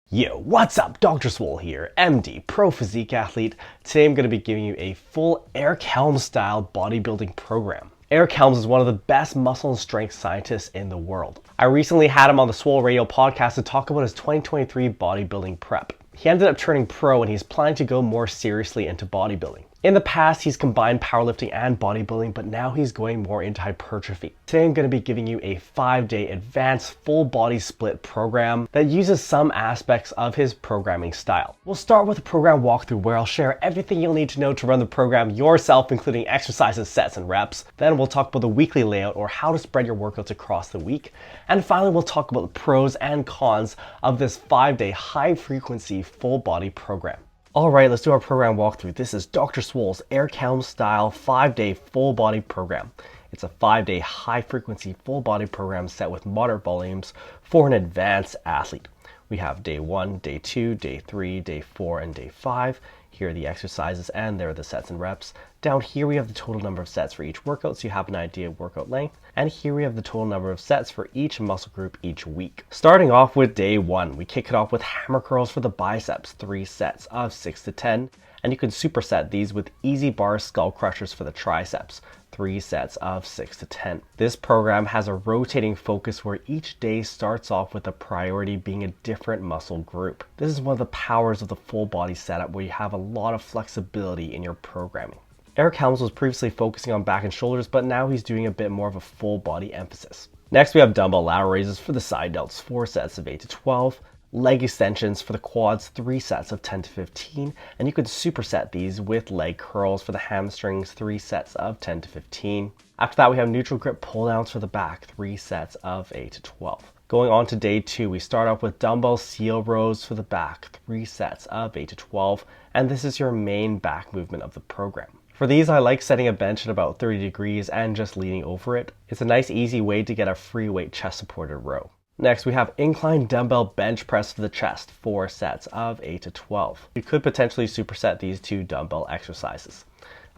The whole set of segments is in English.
Yo, what's up? Dr. Swole here, MD, pro physique athlete. Today I'm going to be giving you a full Eric Helms-style bodybuilding program. Eric Helms is one of the best muscle and strength scientists in the world. I recently had him on the Swole Radio podcast to talk about his 2023 bodybuilding prep. He ended up turning pro and he's planning to go more seriously into bodybuilding. In the past, he's combined powerlifting and bodybuilding, but now he's going more into hypertrophy. Today, I'm going to be giving you a 5-day advanced full body split program that uses some aspects of his programming style. We'll start with a program walkthrough where I'll share everything you'll need to know to run the program yourself, including exercises, sets, and reps. Then we'll talk about the weekly layout or how to spread your workouts across the week. And finally, we'll talk about the pros and cons of this 5-day high frequency full body program. Alright, let's do our program walkthrough. This is Dr. Swole's Eric Helms-style 5-day full body program. It's a 5-day high frequency full body program set with moderate volumes for an advanced athlete. We have day 1, day 2, day 3, day 4, and day 5. Here are the exercises and there are the sets and reps. Down here we have the total number of sets for each workout so you have an idea of workout length. And here we have the total number of sets for each muscle group each week. Starting off with day 1, we kick it off with hammer curls for the biceps, 3 sets of 6 to 10. And you can superset these with easy bar skull crushers for the triceps, 3 sets of 6 to 10. This program has a rotating focus where each day starts off with a priority being a different muscle group. This is one of the powers of the full body setup where you have a lot of flexibility in your programming. Eric Helms was previously focusing on back and shoulders, but now he's doing a bit more of a full body emphasis. Next we have dumbbell lateral raises for the side delts, 4 sets of 8 to 12. Leg extensions for the quads, 3 sets of 10 to 15, and you could superset these with leg curls for the hamstrings, 3 sets of 10 to 15. After that we have neutral grip pull downs for the back, 3 sets of 8 to 12. Going on to day 2, we start off with dumbbell seal rows for the back, 3 sets of 8 to 12, and this is your main back movement of the program. For these, I like setting a bench at about 30 degrees and just leaning over it. It's a nice easy way to get a free weight chest supported row. Next, we have incline dumbbell bench press for the chest, 4 sets of 8 to 12. You could potentially superset these 2 dumbbell exercises.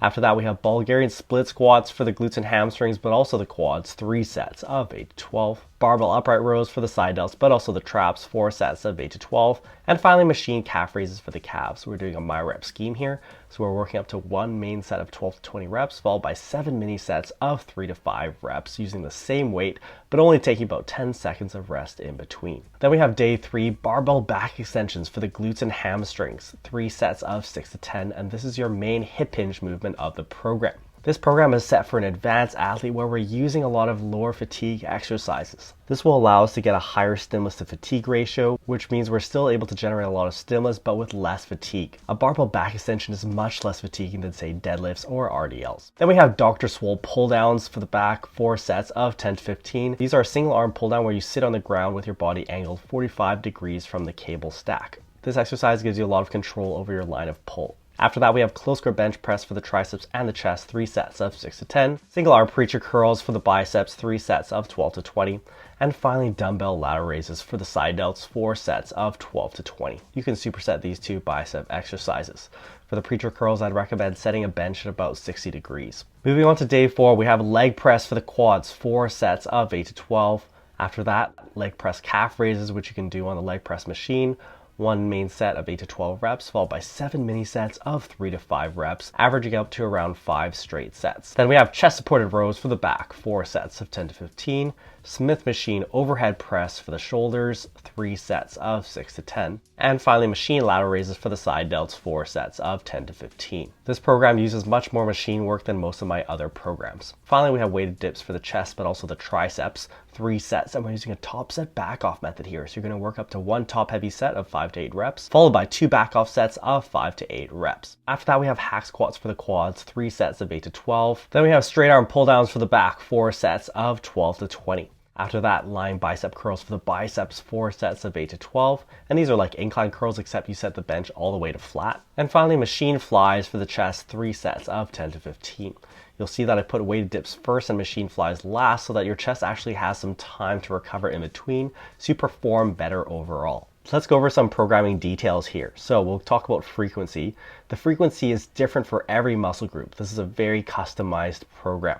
After that, we have Bulgarian split squats for the glutes and hamstrings, but also the quads, 3 sets of 8 to 12. Barbell upright rows for the side delts, but also the traps, 4 sets of 8 to 12. And finally, machine calf raises for the calves. We're doing a MyRep scheme here. So we're working up to 1 main set of 12 to 20 reps, followed by 7 mini sets of 3 to 5 reps using the same weight, but only taking about 10 seconds of rest in between. Then we have day 3, barbell back extensions for the glutes and hamstrings, 3 sets of 6 to 10, and this is your main hip hinge movement of the program. This program is set for an advanced athlete where we're using a lot of lower fatigue exercises. This will allow us to get a higher stimulus to fatigue ratio, which means we're still able to generate a lot of stimulus but with less fatigue. A barbell back extension is much less fatiguing than say deadlifts or RDLs. Then we have Dr. Swole pull downs for the back, 4 sets of 10 to 15. These are a single arm pull down where you sit on the ground with your body angled 45 degrees from the cable stack. This exercise gives you a lot of control over your line of pull. After that, we have close grip bench press for the triceps and the chest, 3 sets of 6 to 10. Single arm preacher curls for the biceps, 3 sets of 12 to 20. And finally, dumbbell lateral raises for the side delts, 4 sets of 12 to 20. You can superset these 2 bicep exercises. For the preacher curls, I'd recommend setting a bench at about 60 degrees. Moving on to day 4, we have leg press for the quads, 4 sets of 8 to 12. After that, leg press calf raises, which you can do on the leg press machine. 1 main set of 8 to 12 reps, followed by 7 mini sets of 3 to 5 reps, averaging up to around 5 straight sets. Then we have chest supported rows for the back, 4 sets of 10 to 15. Smith machine overhead press for the shoulders, 3 sets of 6 to 10. And finally, machine lateral raises for the side delts, 4 sets of 10 to 15. This program uses much more machine work than most of my other programs. Finally, we have weighted dips for the chest, but also the triceps, 3 sets, and we're using a top set back off method here. So you're going to work up to 1 top heavy set of 5 to 8 reps, followed by 2 back off sets of 5 to 8 reps. After that, we have hack squats for the quads, 3 sets of 8 to 12. Then we have straight arm pull downs for the back, 4 sets of 12 to 20. After that, lying bicep curls for the biceps, 4 sets of 8 to 12. And these are like incline curls, except you set the bench all the way to flat. And finally, machine flies for the chest, 3 sets of 10 to 15. You'll see that I put weighted dips first and machine flies last so that your chest actually has some time to recover in between, so you perform better overall. So let's go over some programming details here. So we'll talk about frequency. The frequency is different for every muscle group. This is a very customized program.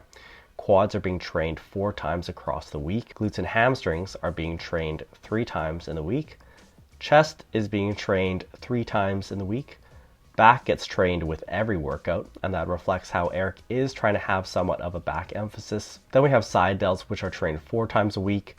Quads are being trained 4 times across the week. Glutes and hamstrings are being trained 3 times in the week. Chest is being trained 3 times in the week. Back gets trained with every workout, and that reflects how Eric is trying to have somewhat of a back emphasis. Then we have side delts, which are trained 4 times a week.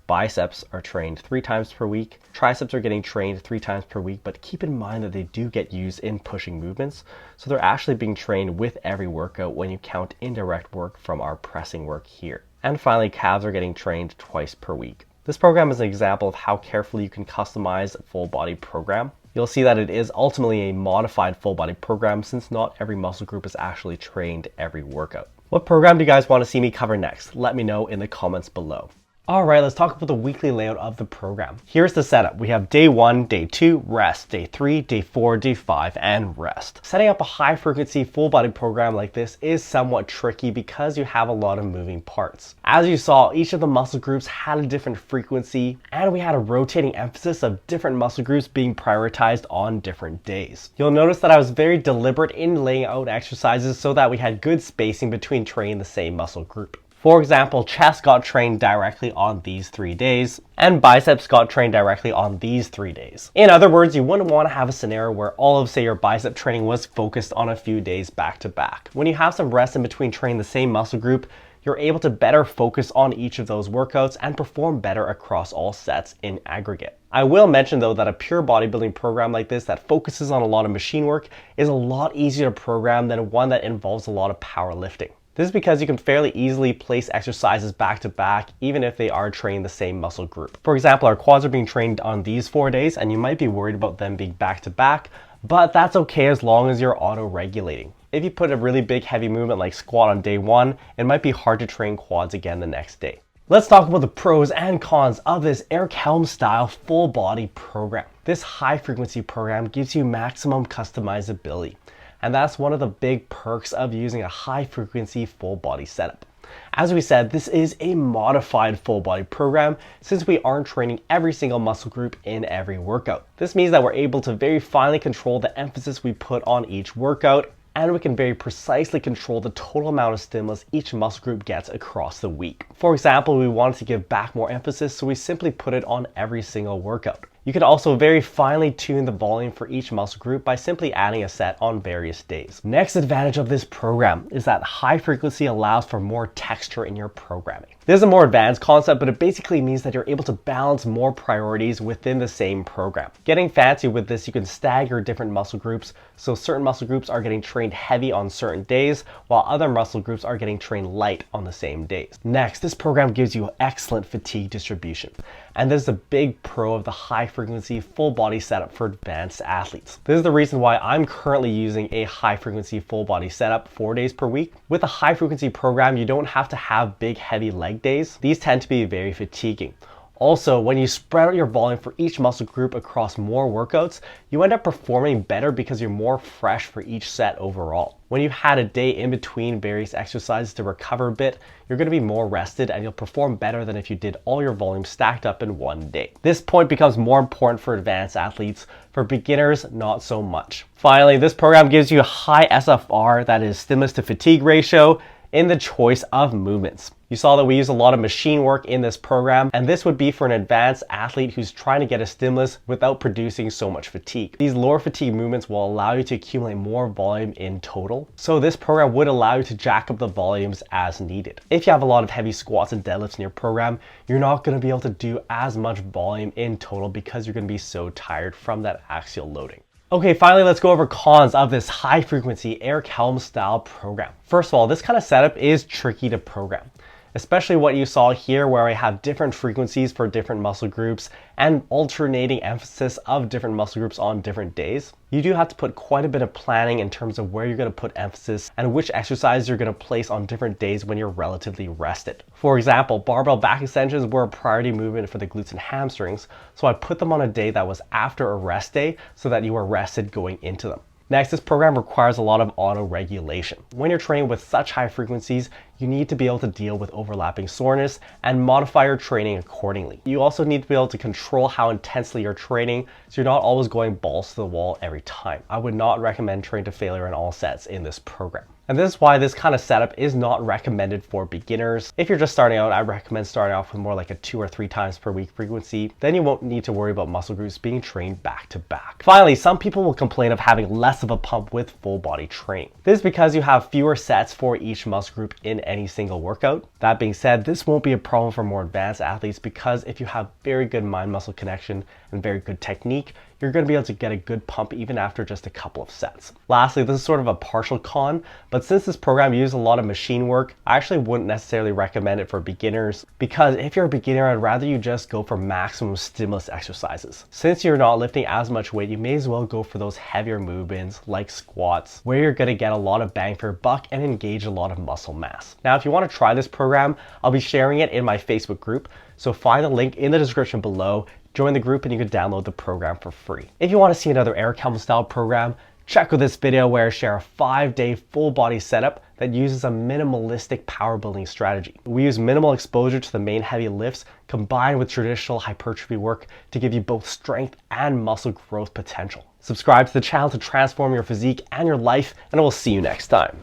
Biceps are trained 3 times per week. Triceps are getting trained 3 times per week, but keep in mind that they do get used in pushing movements, so they're actually being trained with every workout when you count indirect work from our pressing work here. And finally, calves are getting trained twice per week. This program is an example of how carefully you can customize a full body program. You'll see that it is ultimately a modified full body program since not every muscle group is actually trained every workout. What program do you guys want to see me cover next? Let me know in the comments below. Alright, let's talk about the weekly layout of the program. Here's the setup. We have day 1, day 2, rest, day 3, day 4, day 5, and rest. Setting up a high frequency full body program like this is somewhat tricky because you have a lot of moving parts. As you saw, each of the muscle groups had a different frequency, and we had a rotating emphasis of different muscle groups being prioritized on different days. You'll notice that I was very deliberate in laying out exercises so that we had good spacing between training the same muscle group. For example, chest got trained directly on these 3 days, and biceps got trained directly on these 3 days. In other words, you wouldn't want to have a scenario where all of, say, your bicep training was focused on a few days back to back. When you have some rest in between training the same muscle group, you're able to better focus on each of those workouts and perform better across all sets in aggregate. I will mention though that a pure bodybuilding program like this that focuses on a lot of machine work is a lot easier to program than one that involves a lot of powerlifting. This is because you can fairly easily place exercises back to back even if they are training the same muscle group. For example, our quads are being trained on these 4 days and you might be worried about them being back to back, but that's okay as long as you're auto-regulating. If you put a really big heavy movement like squat on day 1, it might be hard to train quads again the next day. Let's talk about the pros and cons of this Eric Helms-style full body program. This high frequency program gives you maximum customizability. And that's one of the big perks of using a high frequency full body setup. As we said, this is a modified full body program since we aren't training every single muscle group in every workout. This means that we're able to very finely control the emphasis we put on each workout, and we can very precisely control the total amount of stimulus each muscle group gets across the week. For example, we wanted to give back more emphasis, so we simply put it on every single workout. You can also very finely tune the volume for each muscle group by simply adding a set on various days. Next advantage of this program is that high frequency allows for more texture in your programming. This is a more advanced concept, but it basically means that you're able to balance more priorities within the same program. Getting fancy with this, you can stagger different muscle groups, so certain muscle groups are getting trained heavy on certain days, while other muscle groups are getting trained light on the same days. Next, this program gives you excellent fatigue distribution. And this is a big pro of the high frequency full body setup for advanced athletes. This is the reason why I'm currently using a high frequency full body setup 4 days per week. With a high frequency program, you don't have to have big heavy leg days. These tend to be very fatiguing. Also, when you spread out your volume for each muscle group across more workouts, you end up performing better because you're more fresh for each set overall. When you've had a day in between various exercises to recover a bit, you're going to be more rested and you'll perform better than if you did all your volume stacked up in one day. This point becomes more important for advanced athletes. For beginners, not so much. Finally, this program gives you a high SFR, that is stimulus to fatigue ratio, in the choice of movements. You saw that we use a lot of machine work in this program, and this would be for an advanced athlete who's trying to get a stimulus without producing so much fatigue. These lower fatigue movements will allow you to accumulate more volume in total, so this program would allow you to jack up the volumes as needed. If you have a lot of heavy squats and deadlifts in your program, you're not going to be able to do as much volume in total because you're going to be so tired from that axial loading. Okay, finally, let's go over cons of this high frequency Eric Helms-style program. First of all, this kind of setup is tricky to program, especially what you saw here where I have different frequencies for different muscle groups and alternating emphasis of different muscle groups on different days. You do have to put quite a bit of planning in terms of where you're going to put emphasis and which exercises you're going to place on different days when you're relatively rested. For example, barbell back extensions were a priority movement for the glutes and hamstrings, so I put them on a day that was after a rest day so that you were rested going into them. Next, this program requires a lot of auto-regulation. When you're training with such high frequencies, you need to be able to deal with overlapping soreness and modify your training accordingly. You also need to be able to control how intensely you're training so you're not always going balls to the wall every time. I would not recommend training to failure in all sets in this program. And this is why this kind of setup is not recommended for beginners. If you're just starting out, I recommend starting off with more like a 2 or 3 times per week frequency. Then you won't need to worry about muscle groups being trained back to back. Finally, some people will complain of having less of a pump with full body training. This is because you have fewer sets for each muscle group in any single workout. That being said, this won't be a problem for more advanced athletes because if you have very good mind-muscle connection and very good technique, you're going to be able to get a good pump even after just a couple of sets. Lastly, this is sort of a partial con, but since this program uses a lot of machine work, I actually wouldn't necessarily recommend it for beginners because if you're a beginner, I'd rather you just go for maximum stimulus exercises. Since you're not lifting as much weight, you may as well go for those heavier movements like squats, where you're going to get a lot of bang for your buck and engage a lot of muscle mass. Now, if you want to try this program, I'll be sharing it in my Facebook group, so find the link in the description below. Join the group and you can download the program for free. If you want to see another Eric Helms-style program, check out this video where I share a 5-day full body setup that uses a minimalistic power building strategy. We use minimal exposure to the main heavy lifts combined with traditional hypertrophy work to give you both strength and muscle growth potential. Subscribe to the channel to transform your physique and your life, and I will see you next time.